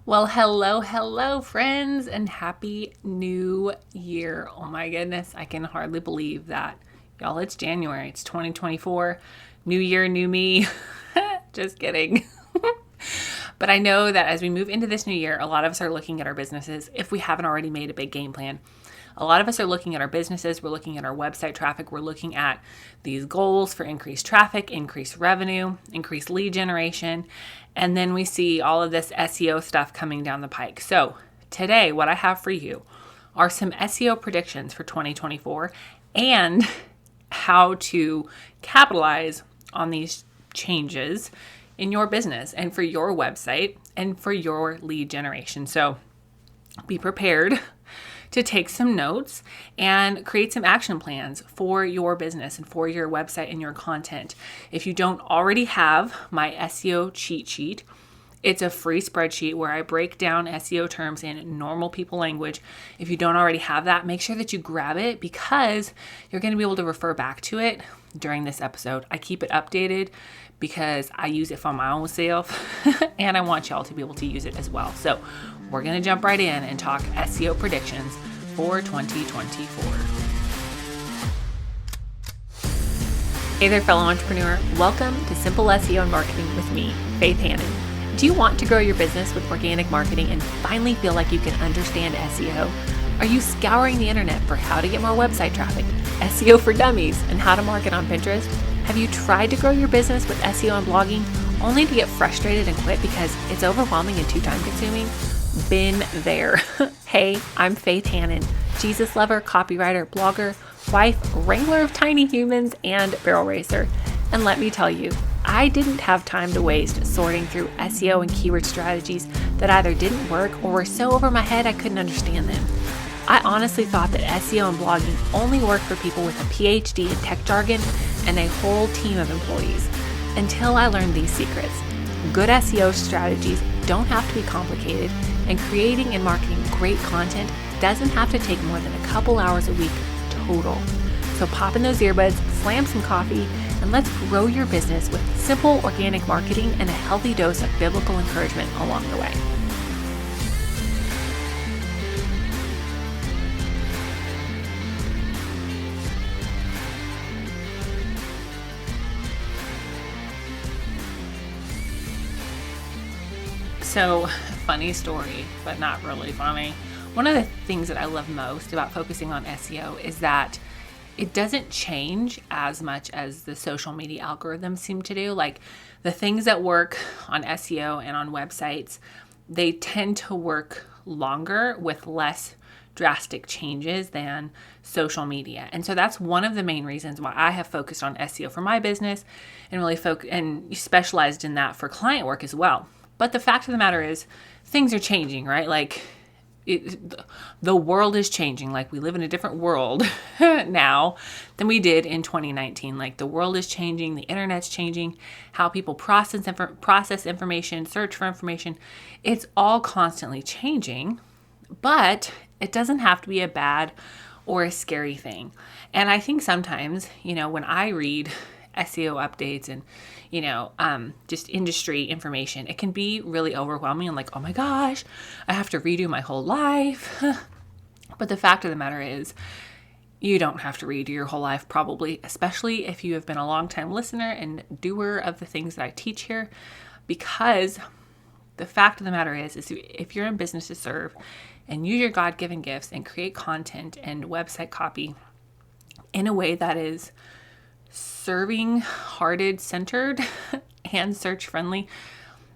Well, hello, friends, and happy new year. Oh my goodness, I can hardly believe that. Y'all, it's January. It's 2024. New year, new me. Just kidding. But I know that as we move into this new year, a lot of us are looking at our businesses if we haven't already made a big game plan. A lot of us are looking at our businesses, we're looking at our website traffic, we're looking at these goals for increased traffic, increased revenue, increased lead generation, and then we see all of this SEO stuff coming down the pike. So today, what I have for you are some SEO predictions for 2024 and how to capitalize on these changes in your business and for your website and for your lead generation. So be prepared to take some notes and create some action plans for your business and for your website and your content. If you don't already have my SEO cheat sheet, it's a free spreadsheet where I break down SEO terms in normal people language. If you don't already have that, make sure that you grab it because you're going to be able to refer back to it during this episode. I keep it updated because I use it for my own self and I want y'all to be able to use it as well. So we're going to jump right in and talk SEO predictions for 2024. Hey there, fellow entrepreneur. Welcome to Simple SEO and Marketing with me, Faith Hannon. Do you want to grow your business with organic marketing and finally feel like you can understand SEO? Are you scouring the internet for how to get more website traffic, SEO for dummies, and how to market on Pinterest? Have you tried to grow your business with SEO and blogging only to get frustrated and quit because it's overwhelming and too time consuming? Been there. Hey, I'm Faith Hannon, Jesus lover, copywriter, blogger, wife, wrangler of tiny humans, and barrel racer. And let me tell you, I didn't have time to waste sorting through SEO and keyword strategies that either didn't work or were so over my head I couldn't understand them. I honestly thought that SEO and blogging only worked for people with a PhD in tech jargon and a whole team of employees, until I learned these secrets. Good SEO strategies don't have to be complicated, and creating and marketing great content doesn't have to take more than a couple hours a week total. So pop in those earbuds, slam some coffee, and let's grow your business with simple organic marketing and a healthy dose of biblical encouragement along the way. So, funny story, but not really funny. One of the things that I love most about focusing on SEO is that it doesn't change as much as the social media algorithms seem to do. Like the things that work on SEO and on websites, they tend to work longer with less drastic changes than social media. And so that's one of the main reasons why I have focused on SEO for my business and really and specialized in that for client work as well. But the fact of the matter is things are changing, right? Like the world is changing. Like we live in a different world now than we did in 2019. Like the world is changing, the internet's changing, how people process information, search for information. It's all constantly changing, but it doesn't have to be a bad or a scary thing. And I think sometimes, when I read SEO updates and, just industry information, it can be really overwhelming and like, oh my gosh, I have to redo my whole life. But the fact of the matter is, you don't have to redo your whole life probably, especially if you have been a long-time listener and doer of the things that I teach here, because the fact of the matter is if you're in business to serve and use your God-given gifts and create content and website copy in a way that is serving, hearted, centered, and search friendly,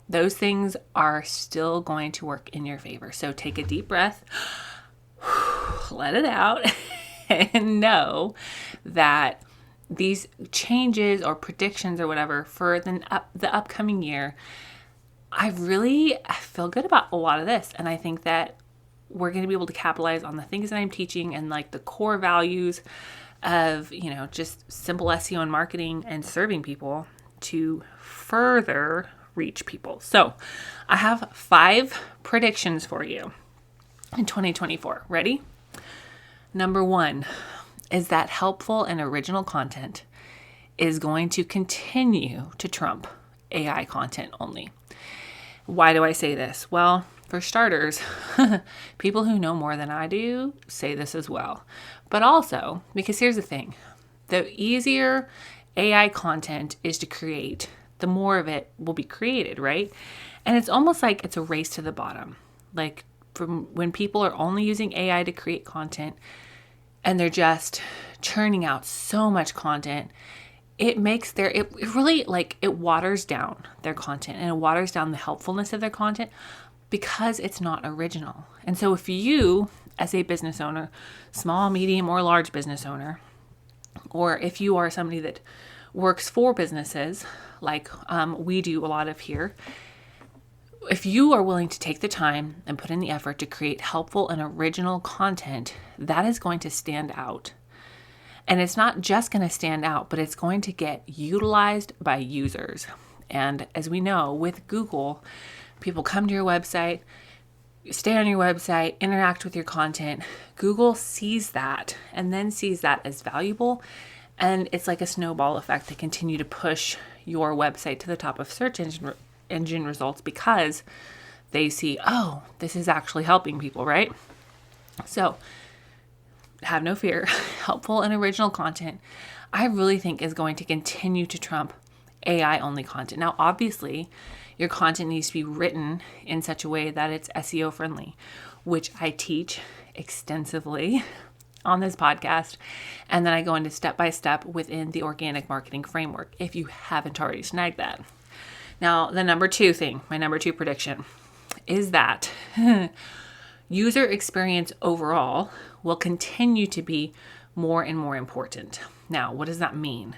those things are still going to work in your favor. So take a deep breath, let it out, and know that these changes or predictions or whatever for the upcoming year, I feel good about a lot of this. And I think that we're going to be able to capitalize on the things that I'm teaching and like the core values of, just simple SEO and marketing and serving people to further reach people. So I have 5 predictions for you in 2024. Ready? Number 1 is that helpful and original content is going to continue to trump AI content only. Why do I say this? Well, for starters, people who know more than I do say this as well. But also, because here's the thing, the easier AI content is to create, the more of it will be created, right? And it's almost like it's a race to the bottom. Like from when people are only using AI to create content and they're just churning out so much content, it makes it really, like, it waters down their content, and it waters down the helpfulness of their content because it's not original. And so if you, as a business owner, small, medium, or large business owner, or if you are somebody that works for businesses like we do a lot of here, if you are willing to take the time and put in the effort to create helpful and original content, that is going to stand out. And it's not just going to stand out, but it's going to get utilized by users. And as we know, with Google, people come to your website, stay on your website, interact with your content. Google sees that and then sees that as valuable. And it's like a snowball effect. They continue to push your website to the top of search engine results because they see, oh, this is actually helping people, right? So have no fear. Helpful and original content, I really think, is going to continue to trump AI only content. Now, obviously, your content needs to be written in such a way that it's SEO friendly, which I teach extensively on this podcast. And then I go into step by step within the organic marketing framework, if you haven't already snagged that. Now, my number two prediction is that user experience overall will continue to be more and more important. Now, what does that mean?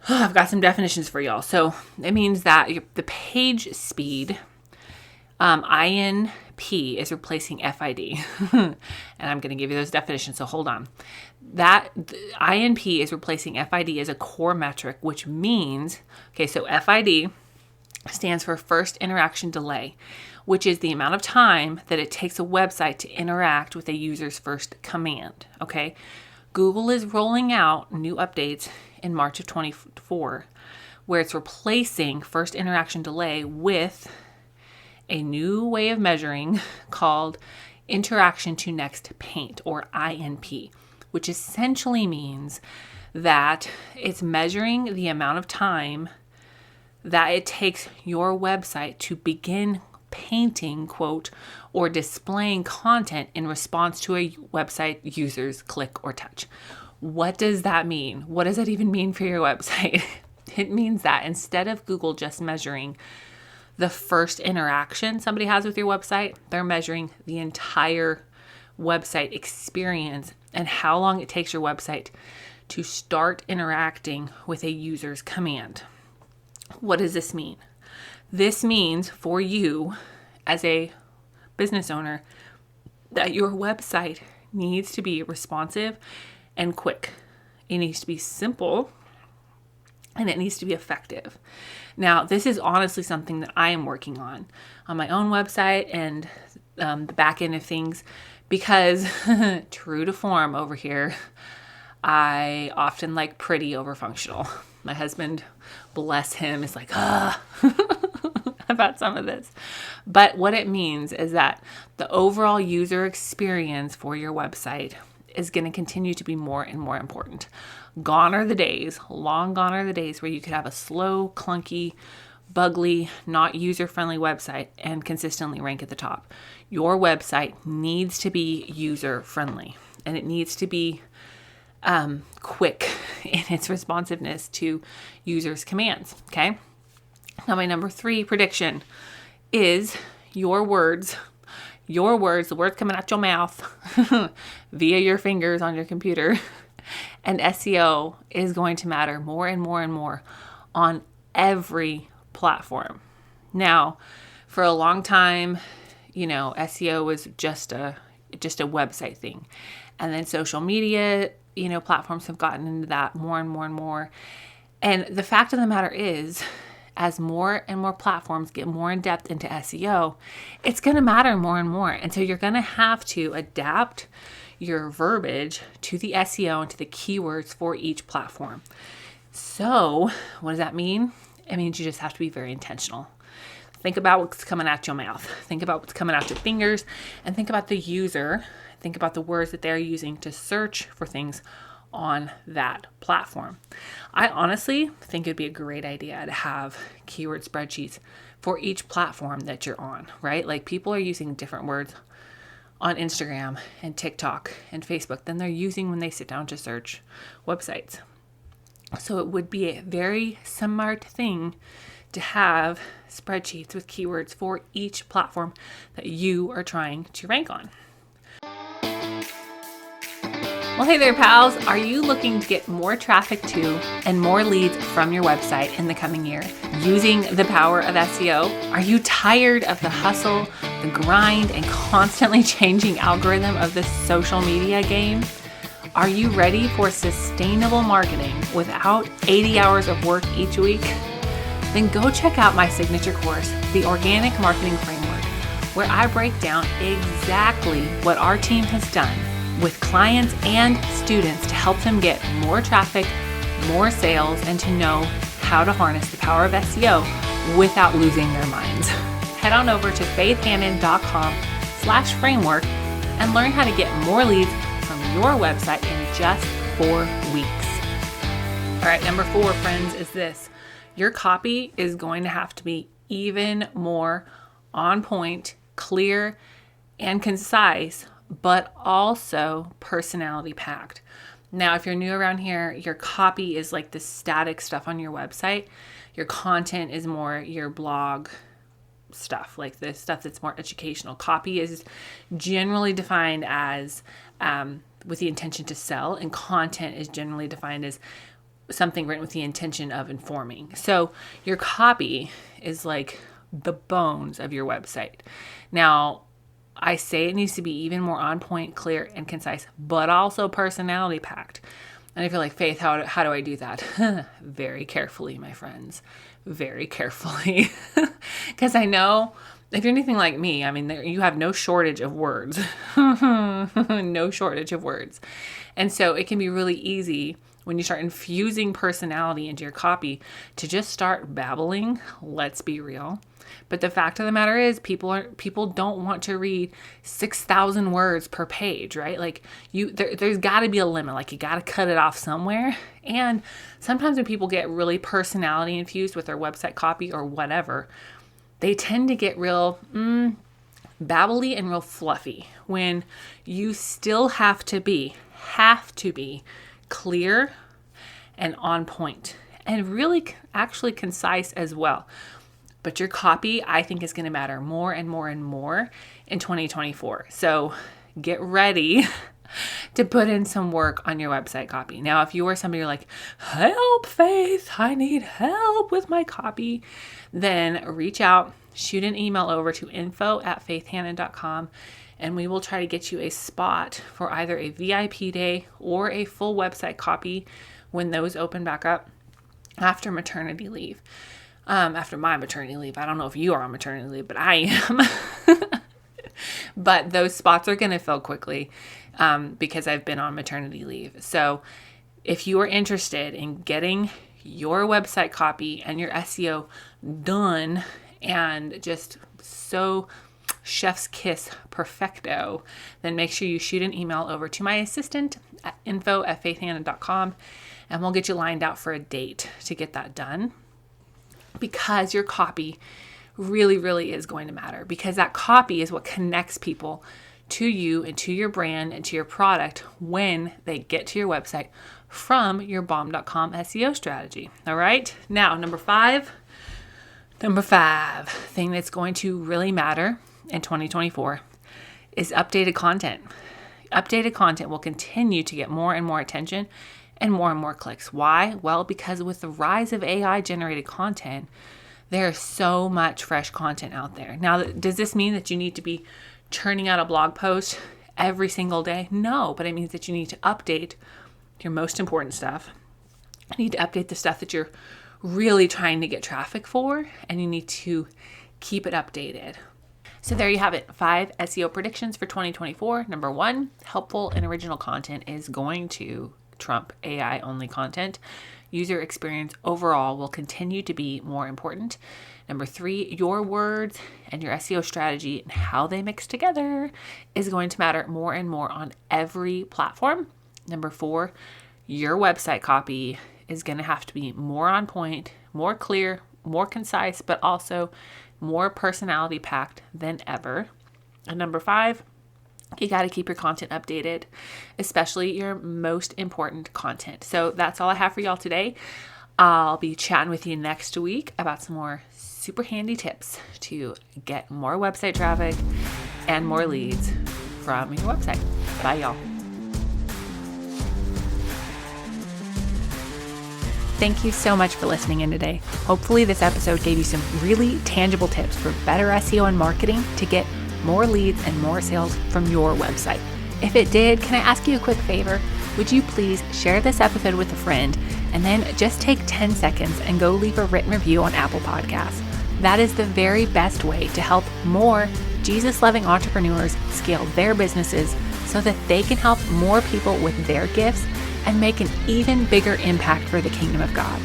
I've got some definitions for y'all. So it means that the page speed, INP, is replacing FID. And I'm going to give you those definitions, so hold on. That INP is replacing FID as a core metric, which means, so FID stands for first interaction delay, which is the amount of time that it takes a website to interact with a user's first command, okay? Google is rolling out new updates in March of 2024, where it's replacing first interaction delay with a new way of measuring called interaction to next paint, or INP, which essentially means that it's measuring the amount of time that it takes your website to begin painting, quote, or displaying content in response to a website user's click or touch. What does that mean? What does that even mean for your website? It means that instead of Google just measuring the first interaction somebody has with your website, they're measuring the entire website experience and how long it takes your website to start interacting with a user's command. What does this mean? This means for you as a business owner that your website needs to be responsive and quick. It needs to be simple and it needs to be effective. Now, this is honestly something that I am working on my own website and the back end of things because true to form over here, I often like pretty over functional. My husband, bless him, is like, about some of this. But what it means is that the overall user experience for your website is going to continue to be more and more important. Gone are the days, long gone are the days where you could have a slow, clunky, bugly, not user-friendly website and consistently rank at the top. Your website needs to be user-friendly and it needs to be quick in its responsiveness to users' commands, okay? Now, my number 3 prediction is your words, the words coming out your mouth via your fingers on your computer. And SEO is going to matter more and more and more on every platform. Now, for a long time, SEO was just a website thing. And then social media, platforms have gotten into that more and more and more. And the fact of the matter is, as more and more platforms get more in depth into SEO, it's going to matter more and more. And so you're going to have to adapt your verbiage to the SEO and to the keywords for each platform. So what does that mean? It means you just have to be very intentional. Think about what's coming out your mouth. Think about what's coming out your fingers, and think about the user. Think about the words that they're using to search for things on that platform. I honestly think it'd be a great idea to have keyword spreadsheets for each platform that you're on, right? Like, people are using different words on Instagram and TikTok and Facebook than they're using when they sit down to search websites. So it would be a very smart thing to have spreadsheets with keywords for each platform that you are trying to rank on. Well, hey there, pals. Are you looking to get more traffic to and more leads from your website in the coming year using the power of SEO? Are you tired of the hustle, the grind, and constantly changing algorithm of the social media game? Are you ready for sustainable marketing without 80 hours of work each week? Then go check out my signature course, The Organic Marketing Framework, where I break down exactly what our team has done with clients and students to help them get more traffic, more sales, and to know how to harness the power of SEO without losing their minds. Head on over to faithhannon.com/framework and learn how to get more leads from your website in just 4 weeks. All right, number 4, friends, is this. Your copy is going to have to be even more on point, clear, and concise, but also personality packed. Now, if you're new around here, your copy is like the static stuff on your website. Your content is more your blog stuff, like the stuff that's more educational. Copy is generally defined as with the intention to sell, and content is generally defined as something written with the intention of informing. So your copy is like the bones of your website. Now, I say it needs to be even more on point, clear, and concise, but also personality packed. And if you're like, Faith, how do I do that? Very carefully, my friends. Very carefully. Because I know if you're anything like me, I mean, you have no shortage of words. No shortage of words. And so it can be really easy when you start infusing personality into your copy to just start babbling. Let's be real. But the fact of the matter is, people don't want to read 6,000 words per page, right? Like there's got to be a limit. Like, you got to cut it off somewhere. And sometimes when people get really personality infused with their website copy or whatever, they tend to get real babbly and real fluffy, when you still have to be clear and on point and really actually concise as well. But your copy, I think, is going to matter more and more and more in 2024. So get ready to put in some work on your website copy. Now, if you are somebody who's like, help, Faith, I need help with my copy, then reach out, shoot an email over to info@faithhannon.com, and we will try to get you a spot for either a VIP day or a full website copy when those open back up after maternity leave. After my maternity leave. I don't know if you are on maternity leave, but I am. But those spots are going to fill quickly because I've been on maternity leave. So if you are interested in getting your website copy and your SEO done and just so chef's kiss perfecto, then make sure you shoot an email over to my assistant at info@faithhannon.com, and we'll get you lined out for a date to get that done. Because your copy really, really is going to matter, because that copy is what connects people to you and to your brand and to your product when they get to your website from your bomb.com SEO strategy. All right. Now, number five thing that's going to really matter in 2024 is updated content. Updated content will continue to get more and more attention and more clicks. Why? Well, because with the rise of AI generated content, there's so much fresh content out there. Now, does this mean that you need to be churning out a blog post every single day? No, but it means that you need to update your most important stuff. You need to update the stuff that you're really trying to get traffic for, and you need to keep it updated. So there you have it. 5 SEO predictions for 2024. Number 1, helpful and original content is going to trump AI only content. user experience overall will continue to be more important. Number 3, your words and your SEO strategy and how they mix together is going to matter more and more on every platform. Number 4, your website copy is going to have to be more on point, more clear, more concise, but also more personality packed than ever. And number 5, you got to keep your content updated, especially your most important content. So that's all I have for y'all today. I'll be chatting with you next week about some more super handy tips to get more website traffic and more leads from your website. Bye, y'all. Thank you so much for listening in today. Hopefully this episode gave you some really tangible tips for better SEO and marketing to get more leads and more sales from your website. If it did, can I ask you a quick favor? Would you please share this episode with a friend and then just take 10 seconds and go leave a written review on Apple Podcasts. That is the very best way to help more Jesus-loving entrepreneurs scale their businesses so that they can help more people with their gifts and make an even bigger impact for the kingdom of God.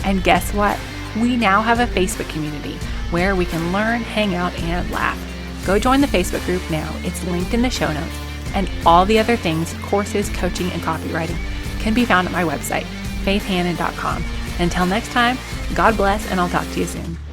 And guess what? We now have a Facebook community where we can learn, hang out, and laugh. Go join the Facebook group now. It's linked in the show notes. And all the other things, courses, coaching, and copywriting can be found at my website, faithhannon.com. Until next time, God bless, and I'll talk to you soon.